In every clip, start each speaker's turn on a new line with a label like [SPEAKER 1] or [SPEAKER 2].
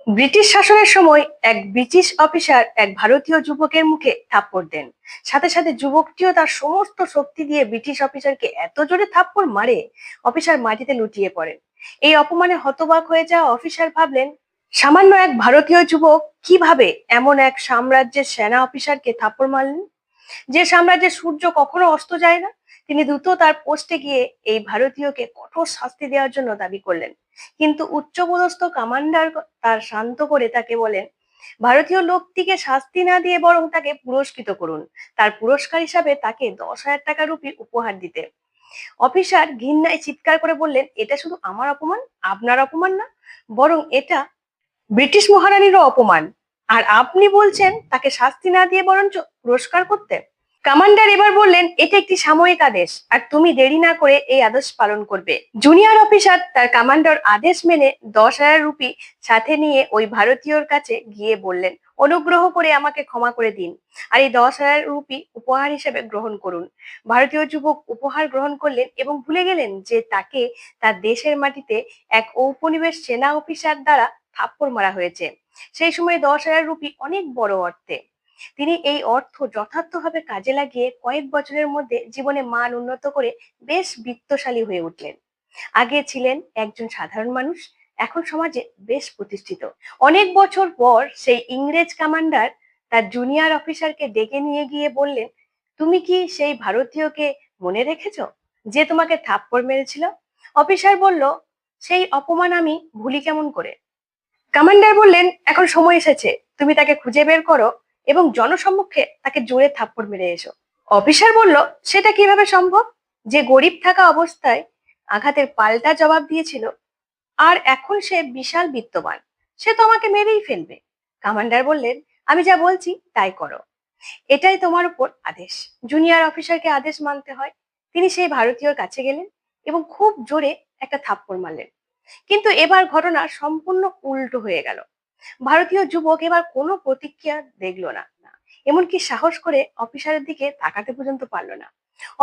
[SPEAKER 1] British শাসনের সময় এক ব্রিটিশ অফিসার এক ভারতীয় যুবকের মুখে থাপ্পড় দেন। সাথে সাথে যুবকটিও তার সমস্ত শক্তি দিয়ে ব্রিটিশ অফিসারকে এত জোরে থাপ্পড় মারে, অফিসার মাটিতে লুটিয়ে পড়েন। এই অপমানে হতবাক হয়ে যাওয়া অফিসার ভাবলেন, সামান্য এক ভারতীয় যুবক কিভাবে এমন এক সাম্রাজ্যের সেনা অফিসারকে থাপ্পড় মারলেন, যে সাম্রাজ্যের সূর্য কখনো অস্ত যায় না। তিনি দ্রুত তার পোস্টে গিয়ে এই ভারতীয়কে কঠোর শাস্তি দেওয়ার জন্য দাবি করলেন। কিন্তু উচ্চপদস্থ কমান্ডার তার শান্ত করে তাকে বলেন, ভারতীয় লোকটিকে শাস্তি না দিয়ে বরং তাকে পুরস্কৃত করুন, তার পুরস্কার হিসাবে তাকে 10,000 টাকা রুপি উপহার দিতে। অফিসার ঘৃণায় চিৎকার করে বললেন, এটা শুধু আমার অপমান, আপনার অপমান না, বরং এটা ব্রিটিশ মহারানীরও অপমান। আর আপনি বলছেন তাকে শাস্তি না দিয়ে বরঞ্চ পুরস্কার করতে। কমান্ডার এবার বললেন, এটা একটি সাময়িক আদেশ, আর তুমি দেরি না করে এই আদেশ পালন করবে। জুনিয়র অফিসার তার কমান্ডার আদেশ মেনে 10,000 রুপি সাথে নিয়ে ওই ভারতীয়র কাছে গিয়ে বললেন, অনুগ্রহ করে আমাকে ক্ষমা করে দিন, আর এই 10,000 রুপি উপহার হিসেবে গ্রহণ করুন। ভারতীয় যুবক উপহার গ্রহণ করলেন এবং ভুলে গেলেন যে তাকে তার দেশের মাটিতে এক ঔপনিবেশ সেনা অফিসার দ্বারা থাপ্পড় মারা হয়েছে। সেই সময় 10,000 রুপি অনেক বড় অর্থে। তিনি এই অর্থ যথার্থভাবে কাজে লাগিয়ে কয়েক বছরের মধ্যে জীবনে মান উন্নত করে বেশ বিত্তশালী হয়ে উঠলেন। আগে ছিলেন একজন সাধারণ মানুষ, এখন সমাজে বেশ প্রতিষ্ঠিত। অনেক বছর পর সেই ইংরেজ কমান্ডার তার জুনিয়র অফিসারকে ডেকে নিয়ে গিয়ে বললেন, তুমি কি সেই ভারতীয়কে মনে রেখেছো, যে তোমাকে থাপ্পড় মেরেছিল? অফিসার বলল, সেই অপমান আমি ভুলি কেমন করে। কমান্ডার বললেন, এখন সময় এসেছে, তুমি তাকে খুঁজে বের করো এবং জনসম্মুখে তাকে জোরে থাপ্পড় মেরে এসো। অফিসার বলল, সেটা কিভাবে সম্ভব, যে গরিব থাকা অবস্থায় আঘাতের পাল্টা জবাব দিয়েছিল, আর এখন সে বিশাল বিত্তবান, সে তো আমাকে মেরেই ফেলবে। কমান্ডার বললেন, আমি যা বলছি তাই করো, এটাই তোমার উপর আদেশ। জুনিয়র অফিসারকে আদেশ মানতে হয়। তিনি সেই ভারতীয়র কাছে গেলেন এবং খুব জোরে একটা থাপ্পড় মারলেন। কিন্তু এবার ঘটনা সম্পূর্ণ উল্টো হয়ে গেল। ভারতীয় যুবক এবার কোনো প্রতিক্রিয়া দেখলো না, এমনকি সাহস করে অফিসারের দিকে তাকাতে পর্যন্ত পারলো না।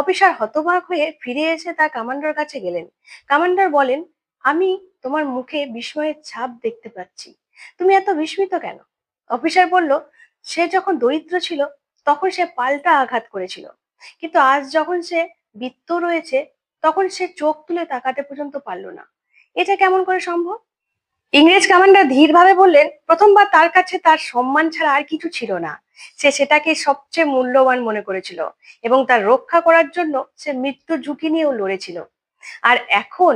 [SPEAKER 1] অফিসার হতবাক হয়ে ফিরে এসে তার কমান্ডার কাছে গেলেন। কমান্ডার বলেন, আমি তোমার মুখে বিস্ময়ের ছাপ দেখতে পাচ্ছি, তুমি এত বিস্মিত কেন? অফিসার বলল, সে যখন দরিদ্র ছিল তখন সে পাল্টা আঘাত করেছিল, কিন্তু আজ যখন সে বিত্ত রয়েছে তখন সে চোখ তুলে তাকাতে পর্যন্ত পারলো না। এটা কেমন করে সম্ভব? ইংরেজ কমান্ডার ধীরভাবে বললেন, প্রথমবার তার কাছে তার সম্মান ছাড়া আর কিছু ছিল না। সে সেটাকে সবচেয়ে মূল্যবান মনে করেছিল এবং তার রক্ষা করার জন্য সে মৃত্যু ঝুঁকি নিয়েও লড়েছিল। আর এখন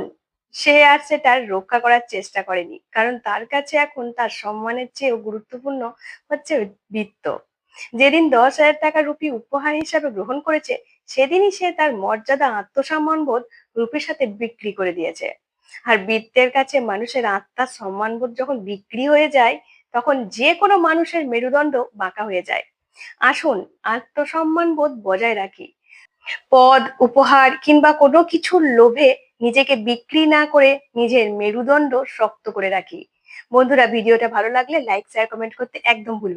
[SPEAKER 1] সে আর সেটার রক্ষা করার চেষ্টা করেনি, কারণ তার কাছে এখন তার সম্মানের চেয়েও গুরুত্বপূর্ণ হচ্ছে বৃত্ত। যেদিন 10,000 টাকা রুপি উপহার হিসাবে গ্রহণ করেছে, সেদিনই সে তার মর্যাদা, আত্মসম্মান বোধ রূপের সাথে বিক্রি করে দিয়েছে। আর বৃত্তের কাছে মানুষের আত্মার সম্মানবোধ যখন বিক্রি হয়ে যায়, তখন যে কোনো মানুষের মেরুদণ্ড বাঁকা হয়ে যায়। আসুন আত্মসম্মান বোধ বজায় রাখি, পদ, উপহার কিংবা কোনো কিছুর লোভে নিজেকে বিক্রি না করে নিজের মেরুদণ্ড শক্ত করে রাখি। বন্ধুরা, ভিডিওটা ভালো লাগলে লাইক, শেয়ার, কমেন্ট করতে একদম ভুলবেন না।